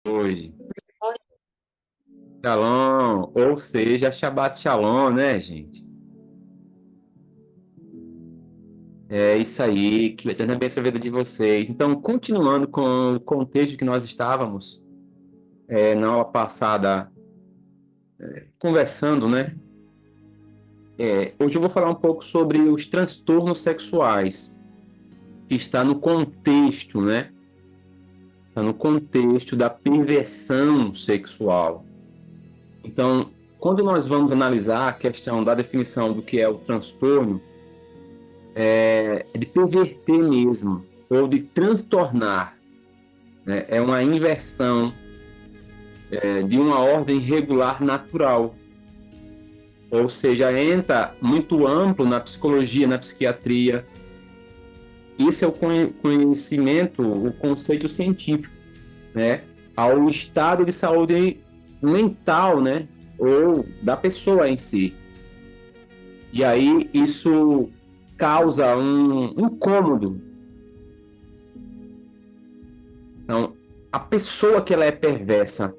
hoje. Shalom, ou seja, Shabbat Shalom, né, gente? É isso aí, que o Eterno abençoe a vida de vocês. Então, continuando com o contexto que nós estávamos, na aula passada, conversando, né? Hoje eu vou falar um pouco sobre os transtornos sexuais, que está no contexto, né? Está no contexto da perversão sexual. Então, quando nós vamos analisar a questão da definição do que é o transtorno, de perverter mesmo, ou de transtornar, né? É uma inversão de uma ordem regular natural. Ou seja, entra muito amplo na psicologia, na psiquiatria. Esse é o conhecimento, o conceito científico, né? Ao estado de saúde mental, né? Ou da pessoa em si. E aí isso causa um incômodo. Então, a pessoa que ela é perversa,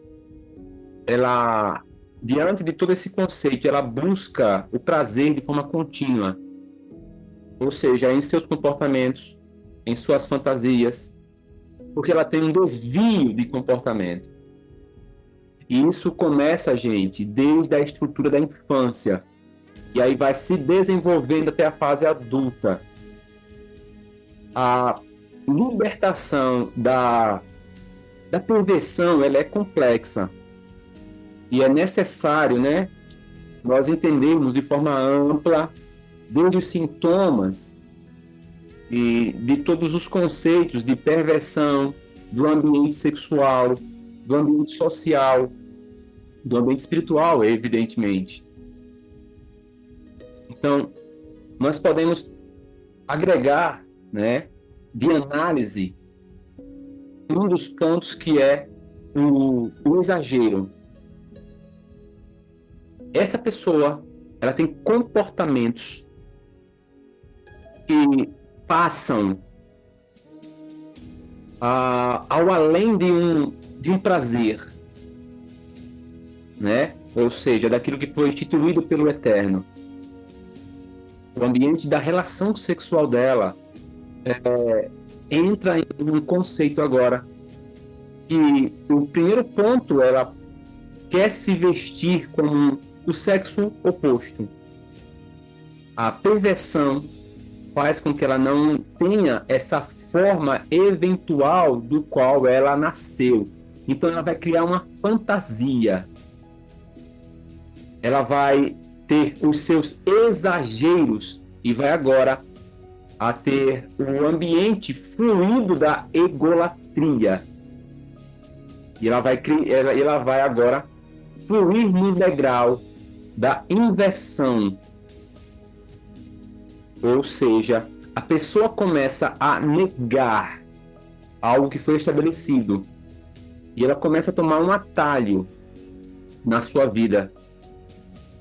ela, diante de todo esse conceito, ela busca o prazer de forma contínua, ou seja, em seus comportamentos, em suas fantasias, porque ela tem um desvio de comportamento. E isso começa, gente, desde a estrutura da infância, e aí vai se desenvolvendo até a fase adulta. A libertação da perversão, ela é complexa. E é necessário, né, nós entendermos de forma ampla, desde os sintomas e de todos os conceitos de perversão, do ambiente sexual, do ambiente social, do ambiente espiritual, evidentemente. Então, nós podemos agregar, né, de análise um dos pontos que é o exagero. Essa pessoa, ela tem comportamentos que passam ao além de um prazer, né? Ou seja, daquilo que foi instituído pelo Eterno. O ambiente da relação sexual dela entra em um conceito agora que o primeiro ponto, ela quer se vestir como o sexo oposto. A perversão faz com que ela não tenha essa forma eventual do qual ela nasceu. Então ela vai criar uma fantasia. Ela vai ter os seus exageros e vai agora a ter o ambiente fluido da egolatria. E ela vai agora fluir no degrau da inversão. Ou seja, a pessoa começa a negar algo que foi estabelecido. E ela começa a tomar um atalho na sua vida.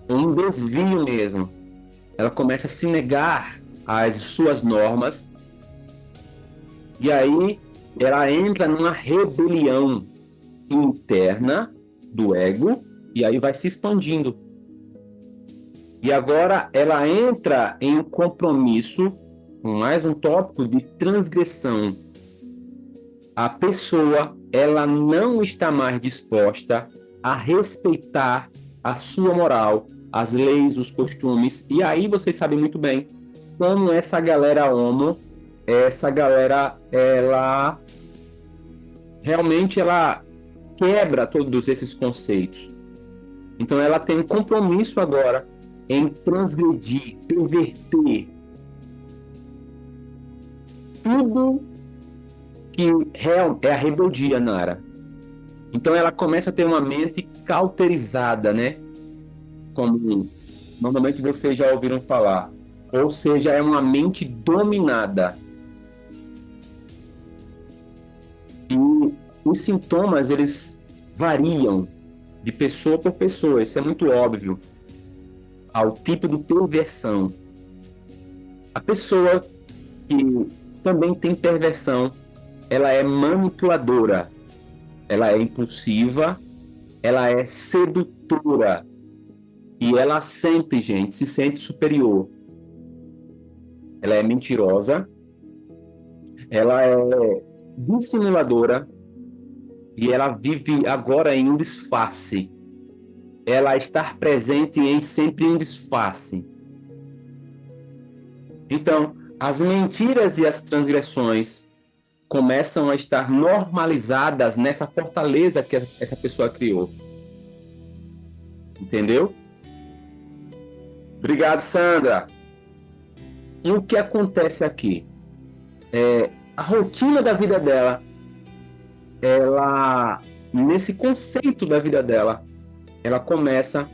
Um desvio mesmo. Ela começa a se negar às suas normas. E aí ela entra numa rebelião interna do ego. E aí vai se expandindo. E agora ela entra em um compromisso, mais um tópico de transgressão. A pessoa, ela não está mais disposta a respeitar a sua moral, as leis, os costumes. E aí vocês sabem muito bem como essa galera homo, essa galera, ela realmente ela quebra todos esses conceitos. Então ela tem um compromisso agora em transgredir, perverter tudo que é a rebeldia, Nara. Então ela começa a ter uma mente cauterizada, né? Como normalmente vocês já ouviram falar. Ou seja, é uma mente dominada. E os sintomas, eles variam de pessoa por pessoa. Isso é muito óbvio. Ao tipo de perversão. A pessoa que também tem perversão, ela é manipuladora. ela é impulsiva, ela é sedutora e ela sempre, gente, se sente superior. Ela é mentirosa, ela é dissimuladora e ela vive agora em um disfarce. Ela está presente em sempre um disfarce. Então, as mentiras e as transgressões começam a estar normalizadas nessa fortaleza que essa pessoa criou. Entendeu? Obrigado, Sandra. E o que acontece aqui? A rotina da vida dela, nesse conceito da vida dela, ela começa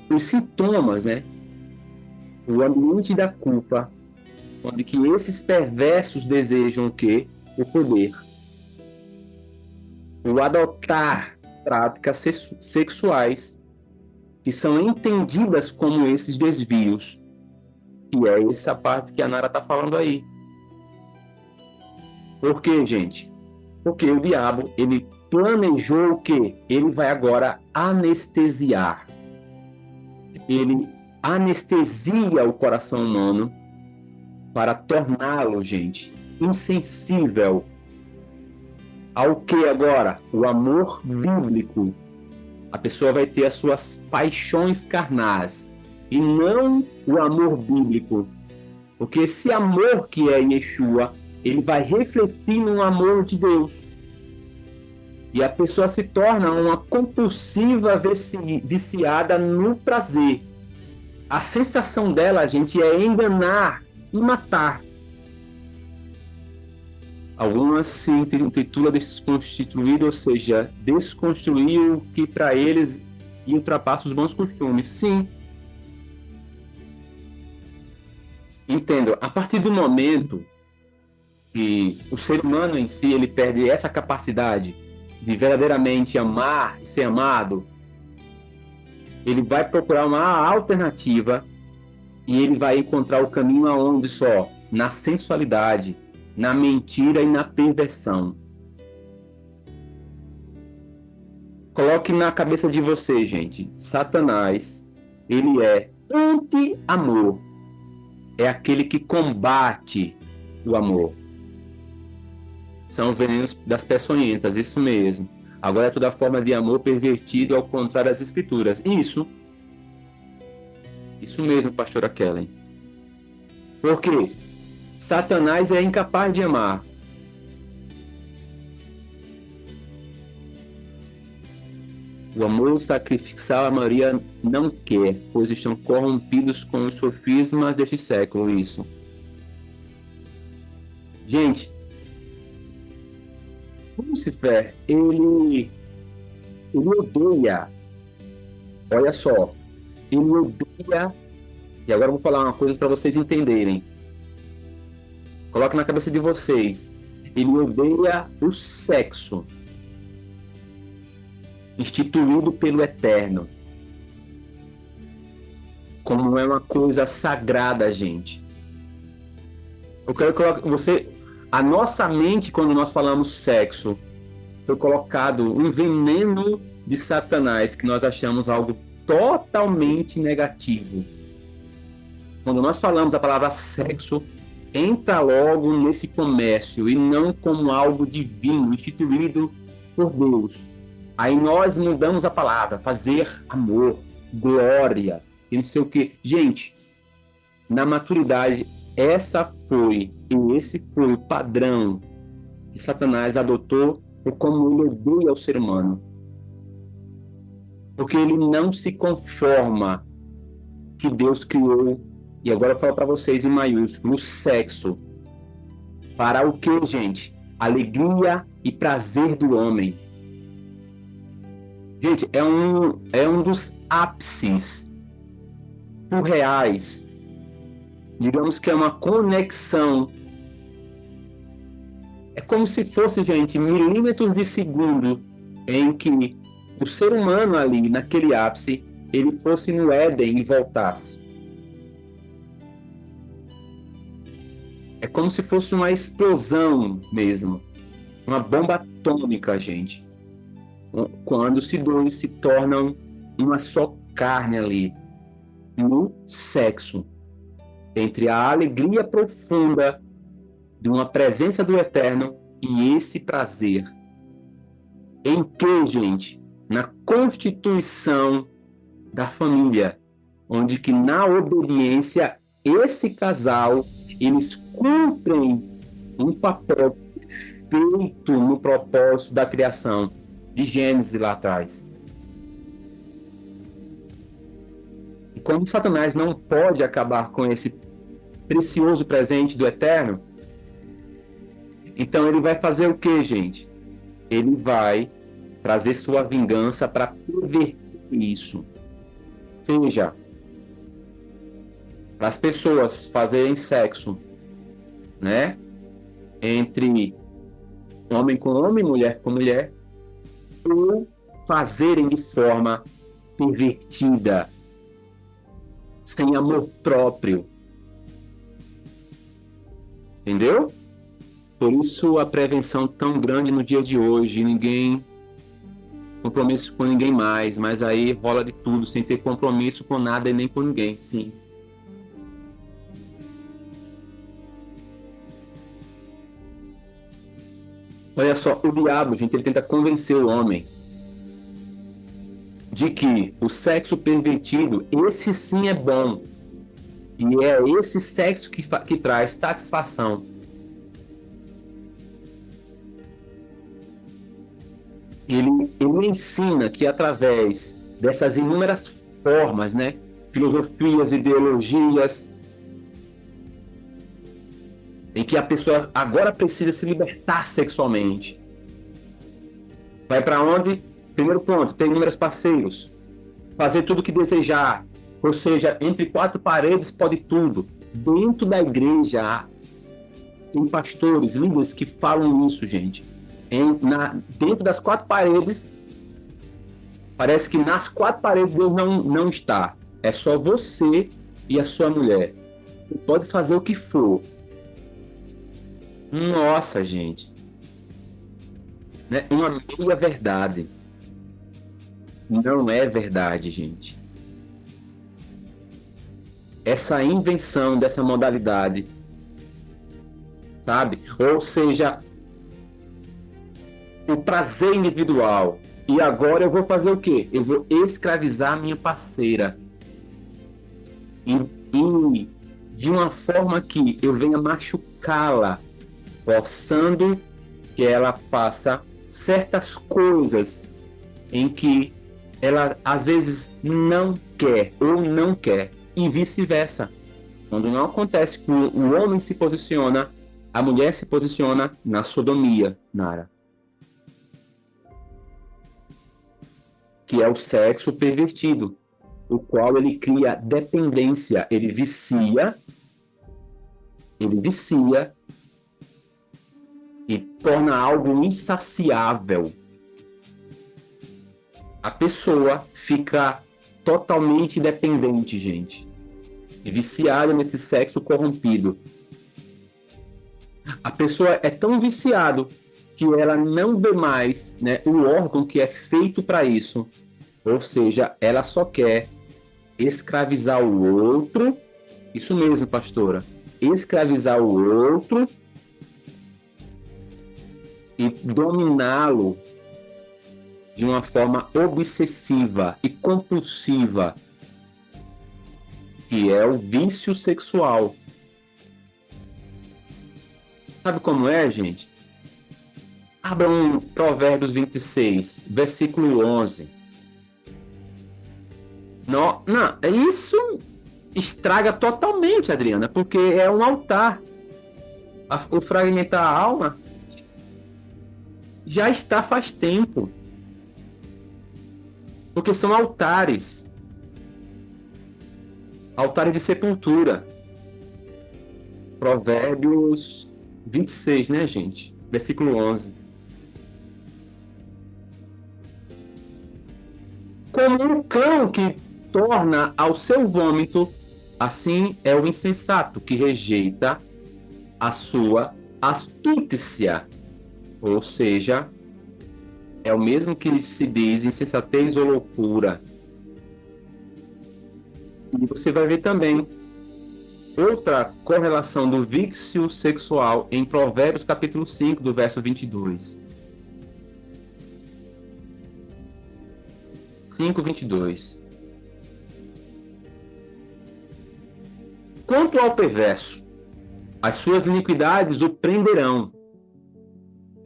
os sintomas, né? O ambiente da culpa, onde que esses perversos desejam o quê? O poder. O adotar práticas sexuais que são entendidas como esses desvios. E é essa parte que a Nara está falando aí. Por quê, gente? Porque o diabo, ele planejou o quê? Ele vai agora anestesiar. Ele anestesia o coração humano para torná-lo, gente, insensível ao que agora? O amor bíblico. A pessoa vai ter as suas paixões carnais e não o amor bíblico. Porque esse amor que é Yeshua, ele vai refletir no amor de Deus. E a pessoa se torna uma compulsiva viciada no prazer. A sensação dela, gente, é enganar e matar. Algumas se intitulam desconstituído, ou seja, desconstruir o que para eles ultrapassa os bons costumes. Sim. Entendo. A partir do momento que o ser humano em si ele perde essa capacidade de verdadeiramente amar e ser amado, ele vai procurar uma alternativa e ele vai encontrar o caminho aonde só? Na sensualidade, na mentira e na perversão. Coloque na cabeça de você, gente. Satanás, ele é anti-amor. É aquele que combate o amor. São venenos das peçonhentas, isso mesmo. Agora é toda forma de amor pervertido ao contrário das escrituras. Isso mesmo, pastora Kellen. Por quê? Satanás é incapaz de amar. O amor sacrificial a Maria não quer, pois estão corrompidos com os sofismas deste século. Isso. Gente, Lúcifer, ele odeia. Olha só, ele odeia. E agora eu vou falar uma coisa para vocês entenderem. Coloque na cabeça de vocês. Ele odeia o sexo instituído pelo Eterno. Como é uma coisa sagrada, gente. Eu quero colocar você. A nossa mente, quando nós falamos sexo, foi colocado um veneno de Satanás que nós achamos algo totalmente negativo. Quando nós falamos a palavra sexo, entra logo nesse comércio e não como algo divino, instituído por Deus. Aí nós mudamos a palavra, fazer amor, glória, e não sei o que. Gente, na maturidade, esse foi o padrão que Satanás adotou por como ele odeia o ser humano. Porque ele não se conforma que Deus criou, e agora eu falo para vocês em maiúsculo, o sexo. Para o que, gente? Alegria e prazer do homem. Gente, é um dos ápices surreais. Digamos que é uma conexão. É como se fosse, gente, milímetros de segundo em que o ser humano ali, naquele ápice, ele fosse no Éden e voltasse. É como se fosse uma explosão mesmo. uma bomba atômica, gente. Quando os dois se tornam uma só carne ali, no sexo, entre a alegria profunda de uma presença do Eterno e esse prazer. Em que, gente? Na constituição da família, onde que na obediência esse casal, eles cumprem um papel feito no propósito da criação de Gênesis lá atrás. E como Satanás não pode acabar com esse precioso presente do Eterno, então ele vai fazer o que, gente? Ele vai trazer sua vingança para perverter isso. Seja para as pessoas fazerem sexo, né? Entre homem com homem, mulher com mulher, ou fazerem de forma pervertida, sem amor próprio. Entendeu? Por isso a prevenção tão grande no dia de hoje, ninguém compromisso com ninguém mais, mas aí rola de tudo, sem ter compromisso com nada e nem com ninguém, sim. Olha só, o diabo, gente, ele tenta convencer o homem de que o sexo pervertido, esse sim é bom. E é esse sexo que traz satisfação. Ele ensina que através dessas inúmeras formas, né, filosofias, ideologias, em que a pessoa agora precisa se libertar sexualmente. Vai para onde? Primeiro ponto, ter inúmeros parceiros. Fazer tudo o que desejar. Ou seja, entre quatro paredes pode tudo. Dentro da igreja, tem pastores, líderes que falam isso, gente. Dentro das quatro paredes, parece que nas quatro paredes Deus não está. É só você e a sua mulher. Você pode fazer o que for. Nossa, gente. Né? Uma meia verdade. Não é verdade, gente. Essa invenção dessa modalidade, sabe? Ou seja, o prazer individual. E agora eu vou fazer o quê? Eu vou escravizar minha parceira. E de uma forma que eu venha machucá-la, forçando que ela faça certas coisas em que ela às vezes não quer ou não quer, e vice-versa. Quando não acontece que o homem se posiciona, a mulher se posiciona na sodomia, Nara. Que é o sexo pervertido, o qual ele cria dependência, ele vicia e torna algo insaciável. A pessoa fica totalmente dependente, gente, e viciada nesse sexo corrompido. A pessoa é tão viciada que ela não vê mais, né, o órgão que é feito para isso. Ou seja, ela só quer escravizar o outro. Isso mesmo, pastora. Escravizar o outro e dominá-lo de uma forma obsessiva e compulsiva, que é o vício sexual. Sabe como é, gente? Abram Provérbios 26, versículo 11. Não, isso estraga totalmente, Adriana, porque é um altar. O fragmentar a alma já está faz tempo. Porque são altares. Altares de sepultura. Provérbios 26, né, gente? Versículo 11. Como um cão que torna ao seu vômito, assim é o insensato que rejeita a sua astúcia. Ou seja, é o mesmo que se diz insensatez ou loucura. E você vai ver também outra correlação do vício sexual em Provérbios capítulo 5, do verso 22. 5:22. Quanto ao perverso, as suas iniquidades o prenderão,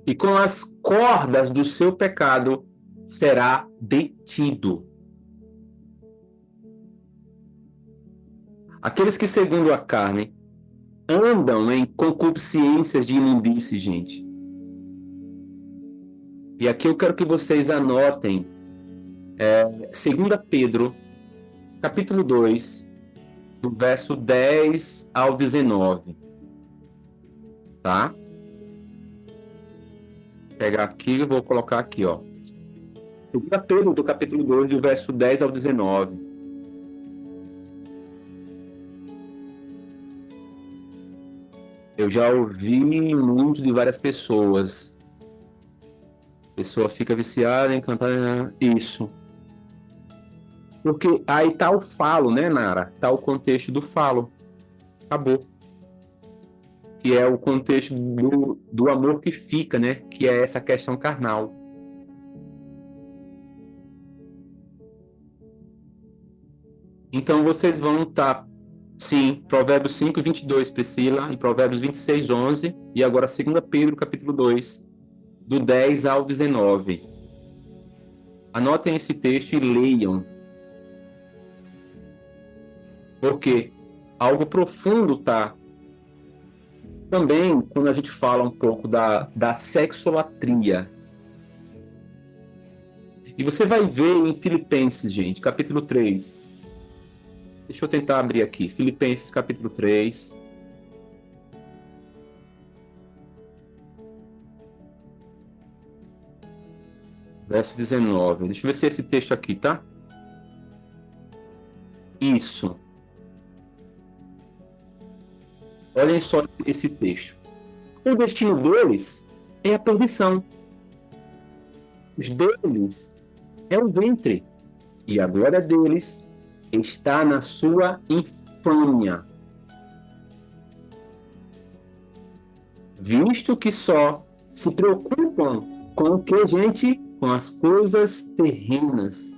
e com as cordas do seu pecado será detido. Aqueles que, segundo a carne, andam em concupiscências de imundície, gente. E aqui eu quero que vocês anotem 2 Pedro, capítulo 2, do verso 10 ao 19. Tá? Vou pegar aqui, vou colocar aqui, ó. 2 Pedro, do capítulo 2, do verso 10 ao 19. Eu já ouvi muito de várias pessoas. A pessoa fica viciada em cantar isso. Porque aí tá o falo, né, Nara? Tá o contexto do falo. Acabou. Que é o contexto do amor que fica, né? Que é essa questão carnal. Então vocês vão estar, sim, Provérbios 5:22, Priscila, e Provérbios 26:11, e agora 2 Pedro, capítulo 2, do 10 ao 19. Anotem esse texto e leiam. Porque algo profundo tá também quando a gente fala um pouco da sexolatria. E você vai ver em Filipenses, gente, capítulo 3. Deixa eu tentar abrir aqui. Filipenses, capítulo 3. Verso 19. Deixa eu ver se é esse texto aqui, tá? Isso. Olhem só esse texto. O destino deles é a perdição. Os deles é o ventre. E a glória deles está na sua infâmia. Visto que só se preocupam com o que, gente? Com as coisas terrenas.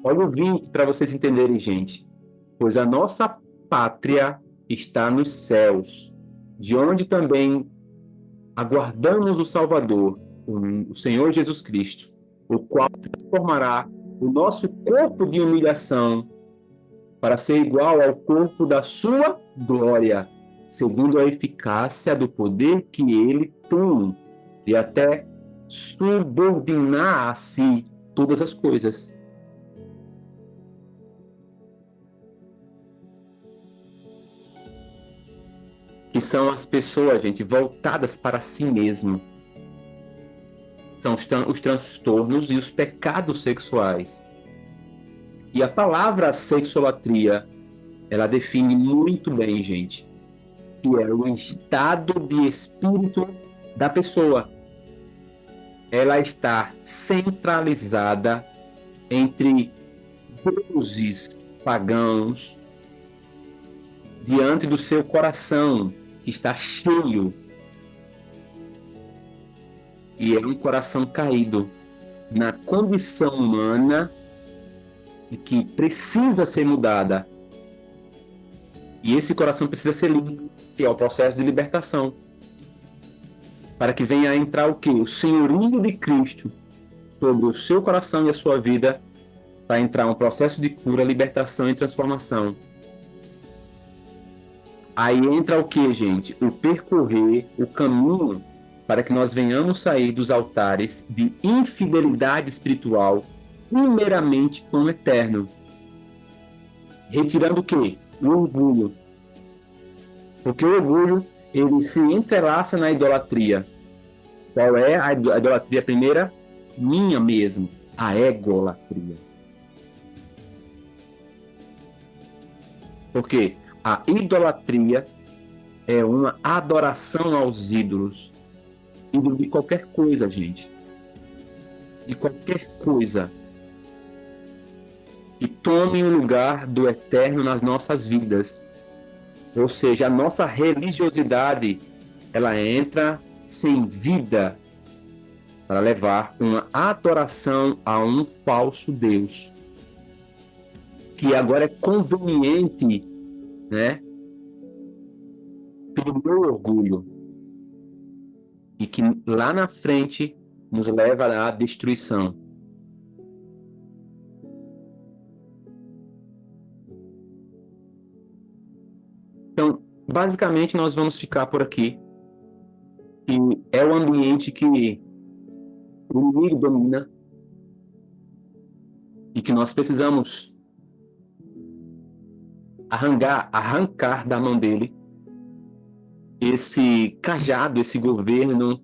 Olha o 20 para vocês entenderem, gente. Pois a nossa pátria está nos céus, de onde também aguardamos o Salvador, o Senhor Jesus Cristo, o qual transformará o nosso corpo de humilhação para ser igual ao corpo da sua glória, segundo a eficácia do poder que ele tem, e até subordinar a si todas as coisas. Que são as pessoas, gente, voltadas para si mesmo. São os transtornos e os pecados sexuais. E a palavra sexolatria, ela define muito bem, gente, que é o estado de espírito da pessoa. Ela está centralizada entre deuses pagãos diante do seu coração, que está cheio. E é um coração caído na condição humana e que precisa ser mudada. E esse coração precisa ser limpo, que é o processo de libertação. Para que venha a entrar o quê? O senhorio de Cristo sobre o seu coração e a sua vida, para entrar um processo de cura, libertação e transformação. Aí entra o quê, gente? O percorrer, o caminho para que nós venhamos sair dos altares de infidelidade espiritual, primeiramente com o eterno. Retirando o quê? O orgulho. Porque o orgulho, ele se entrelaça na idolatria. Qual é a idolatria primeira? Minha mesmo, a egolatria. Porque a idolatria é uma adoração aos ídolos. ídolo de qualquer coisa, gente. De qualquer coisa que tome o lugar do eterno nas nossas vidas. Ou seja, a nossa religiosidade, ela entra sem vida para levar uma adoração a um falso Deus, que agora é conveniente, né, pelo meu orgulho, e que lá na frente nos leva à destruição. Então, basicamente, nós vamos ficar por aqui. E é o ambiente que o inimigo domina e que nós precisamos arrancar da mão dele esse cajado, esse governo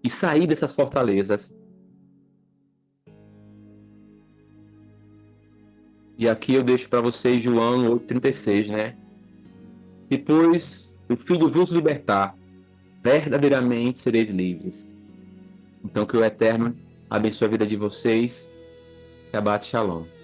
e sair dessas fortalezas. E aqui eu deixo para vocês João 8,36, né? Depois o Filho vos libertar, verdadeiramente sereis livres. Então que o Eterno abençoe a vida de vocês. Shabbat Shalom.